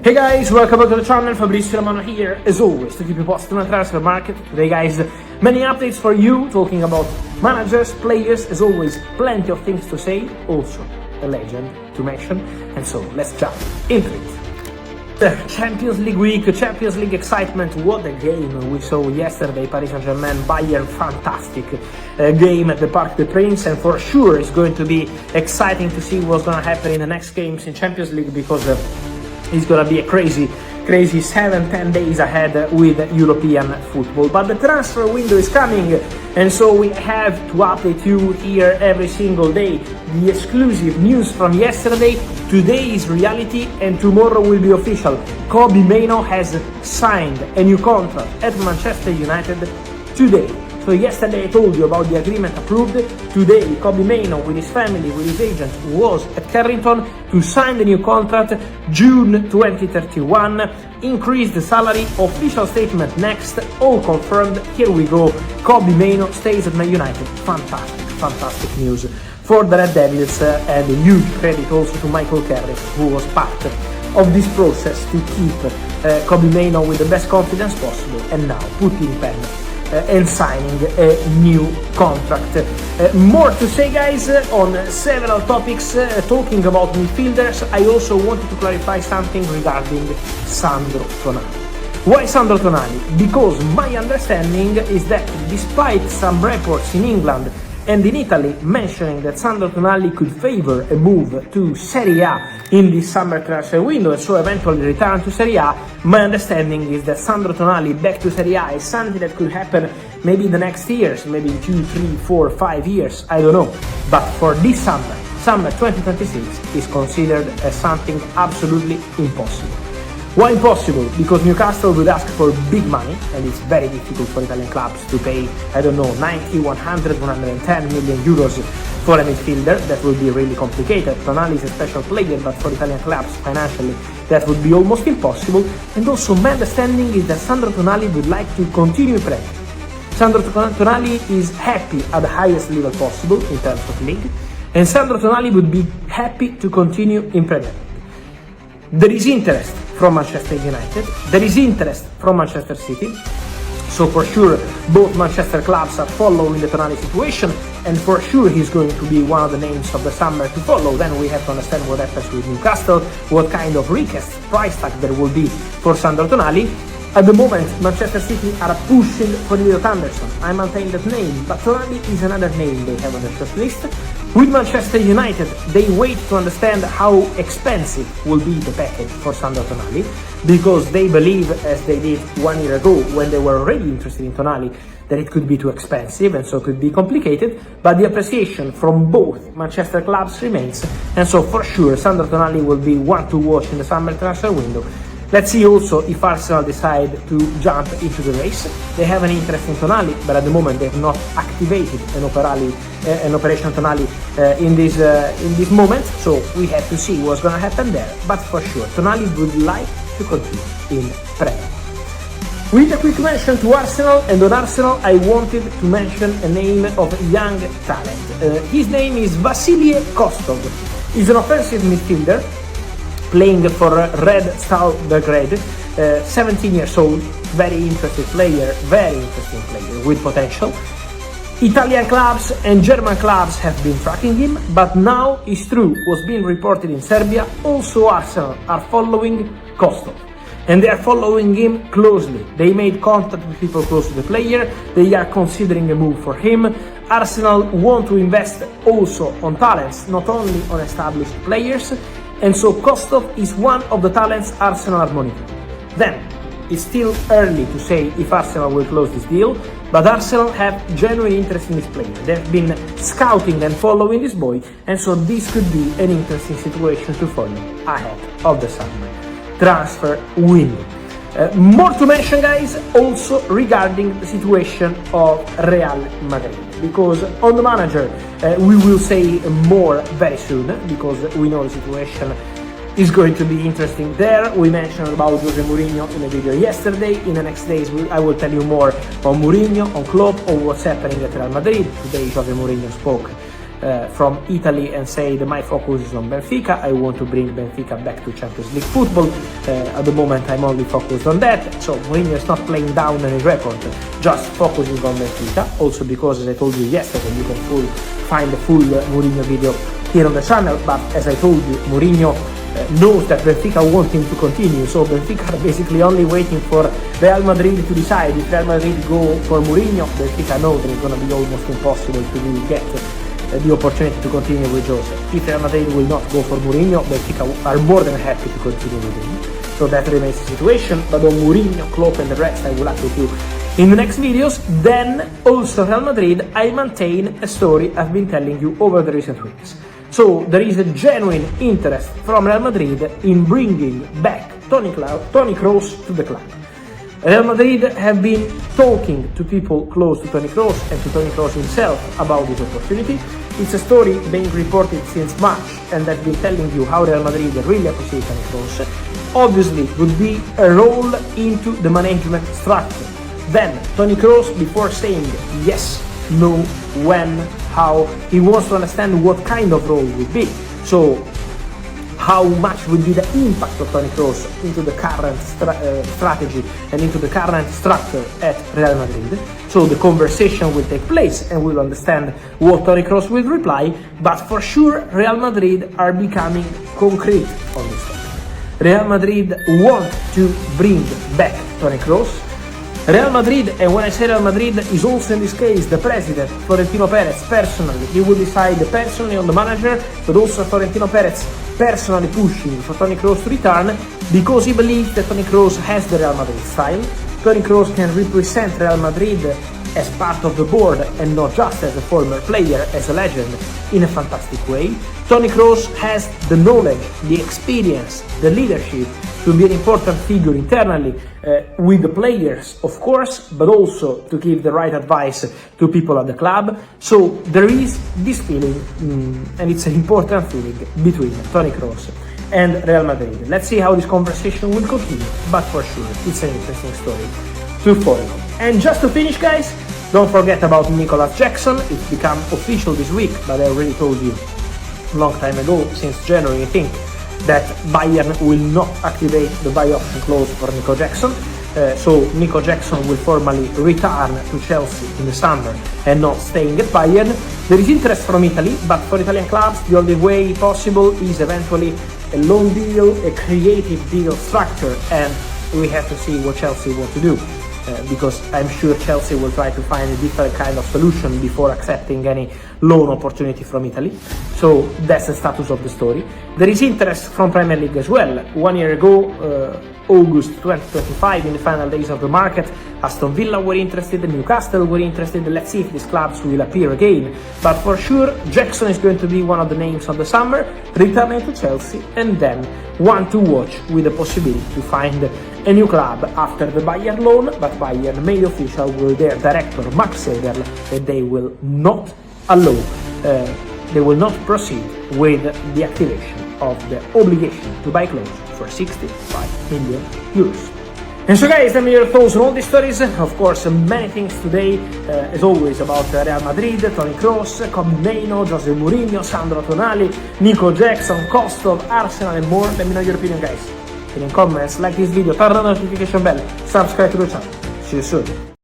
Hey guys, welcome back to the channel. Fabrizio Romano here, as always, to keep you posted on the transfer market. Today guys, many updates for you, talking about managers, players, as always, plenty of things to say, also a legend to mention, and so let's jump into it. Champions League week, Champions League excitement, what a game we saw yesterday, Paris Saint-Germain, Bayern, fantastic game at the Parc des Princes, and for sure it's going to be exciting to see what's going to happen in the next games in Champions League, because it's gonna be a crazy 7-10 days ahead with European football. But the transfer window is coming, and so we have to update you here every single day. The exclusive news from yesterday, today is reality, and tomorrow will be official. Kobbie Mainoo has signed a new contract at Manchester United today. So yesterday I told you about the agreement approved. Today Kobbie Mainoo with his family, with his agent, was at Carrington to sign the new contract, June 2031, increase the salary, official statement next, all confirmed. Here we go, Kobbie Mainoo stays at Man United. Fantastic news for the Red Devils, and a huge credit also to Michael Carrick, who was part of this process to keep Kobbie Mainoo with the best confidence possible, and now putting pen and signing a new contract. More to say guys on several topics. Talking about midfielders, I also wanted to clarify something regarding Sandro Tonali. Why Sandro Tonali? Because my understanding is that despite some reports in England and in Italy mentioning that Sandro Tonali could favor a move to Serie A in this summer transfer window, and so eventually return to Serie A, my understanding is that Sandro Tonali back to Serie A is something that could happen maybe in the next years, maybe in 2, 3, 4, 5 years, I don't know. But for this summer 2026 is considered as something absolutely impossible. Why impossible? Because Newcastle would ask for big money, and it's very difficult for Italian clubs to pay, I don't know, 90, 100, 110 million euros for a midfielder. That would be really complicated. Tonali is a special player, but for Italian clubs, financially, that would be almost impossible. And also, my understanding is that Sandro Tonali would like to continue in Premier. Sandro Tonali is happy at the highest level possible in terms of league, and Sandro Tonali would be happy to continue in Premier. There is interest from Manchester United, there is interest from Manchester City, so for sure both Manchester clubs are following the Tonali situation, and for sure he's going to be one of the names of the summer to follow. Then we have to understand what happens with Newcastle, what kind of recast price tag there will be for Sandro Tonali. At the moment, Manchester City are pushing for Elliot Anderson. I maintain that name, but Tonali is another name they have on the short list. With Manchester United, they wait to understand how expensive will be the package for Sandro Tonali, because they believe, as they did 1 year ago when they were already interested in Tonali, that it could be too expensive and so could be complicated, but the appreciation from both Manchester clubs remains, and so for sure Sandro Tonali will be one to watch in the summer transfer window. Let's see also if Arsenal decide to jump into the race. They have an interest in Tonali, but at the moment they have not activated an operation Tonali in this moment, so we have to see what's going to happen there. But for sure, Tonali would like to continue in Premier. With a quick mention to Arsenal, and on Arsenal I wanted to mention a name of young talent. His name is Vasilij Kostov. He's an offensive midfielder, playing for Red Star Belgrade, 17 years old, very interesting player with potential. Italian clubs and German clubs have been tracking him, but now it's true, was being reported in Serbia, also Arsenal are following Kostov. And they are following him closely. They made contact with people close to the player, they are considering a move for him. Arsenal want to invest also on talents, not only on established players, and so Kostov is one of the talents Arsenal are monitoring. Then, it's still early to say if Arsenal will close this deal, but Arsenal have genuine interest in this player. They've been scouting and following this boy, and so this could be an interesting situation to follow ahead of the summer transfer window. More to mention guys, also regarding the situation of Real Madrid, because on the manager we will say more very soon, because we know the situation is going to be interesting there. We mentioned about Jose Mourinho in a video yesterday. In the next days I will tell you more on Mourinho, on Klopp, on what's happening at Real Madrid. Today Jose Mourinho spoke from Italy and say that my focus is on Benfica. I want to bring Benfica back to Champions League football. At the moment I'm only focused on that, so Mourinho is not playing down any record, just focusing on Benfica. Also because, as I told you yesterday, you can find the full Mourinho video here on the channel, but as I told you, Mourinho knows that Benfica want him to continue, so Benfica are basically only waiting for Real Madrid to decide. If Real Madrid go for Mourinho, Benfica know that it's going to be almost impossible to really get the opportunity to continue with Jose. If Real Madrid will not go for Mourinho, Benfica are more than happy to continue with him. So that remains the situation, but on Mourinho, Klopp and the rest I will update you in the next videos. Then also Real Madrid, I maintain a story I've been telling you over the recent weeks. So there is a genuine interest from Real Madrid in bringing back Toni Kroos to the club. Real Madrid have been talking to people close to Toni Kroos and to Toni Kroos himself about this opportunity. It's a story being reported since March, and I've been telling you how Real Madrid really appreciate Toni Kroos. Obviously, would be a role into the management structure. Then Toni Kroos, before saying yes, no, when, how, he wants to understand what kind of role would be. So how much will be the impact of Toni Kroos into the current strategy and into the current structure at Real Madrid. So the conversation will take place and we'll understand what Toni Kroos will reply, but for sure Real Madrid are becoming concrete on this topic. Real Madrid want to bring back Toni Kroos. Real Madrid, and when I say Real Madrid, is also in this case the president, Florentino Perez, personally. He will decide personally on the manager, but also Florentino Perez personally pushing for Toni Kroos to return, because he believes that Toni Kroos has the Real Madrid style. Toni Kroos can represent Real Madrid as part of the board and not just as a former player, as a legend, in a fantastic way. Toni Kroos has the knowledge, the experience, the leadership to be an important figure internally with the players, of course, but also to give the right advice to people at the club. So there is this feeling, and it's an important feeling, between Toni Kroos and Real Madrid. Let's see how this conversation will continue, but for sure it's an interesting story to follow. And just to finish, guys, don't forget about Nicolas Jackson. It's become official this week, but I already told you a long time ago, since January I think, that Bayern will not activate the buy option clause for Nico Jackson. So Nico Jackson will formally return to Chelsea in the summer and not staying at Bayern. There is interest from Italy, but for Italian clubs the only way possible is eventually a loan deal, a creative deal structure, and we have to see what Chelsea want to do. Because I'm sure Chelsea will try to find a different kind of solution before accepting any loan opportunity from Italy. So that's the status of the story. There is interest from Premier League as well. 1 year ago, August 2025, in the final days of the market, Aston Villa were interested, Newcastle were interested. Let's see if these clubs will appear again. But for sure, Jackson is going to be one of the names of the summer, returning to Chelsea, and then one to watch with the possibility to find a new club after the Bayern loan. But Bayern made official with their director Max Eberl that they will not allow, they will not proceed with the activation of the obligation to buy clothes for 65 million euros. And so guys, let me hear your thoughts on all these stories. Of course, many things today, as always, about Real Madrid, Toni Kroos, Kobe Mainoo, Jose Mourinho, Sandro Tonali, Nico Jackson, Kostov, Arsenal and more. Let me know your opinion, guys. In comments, like this video, turn on the notification bell, subscribe to the channel. See you soon.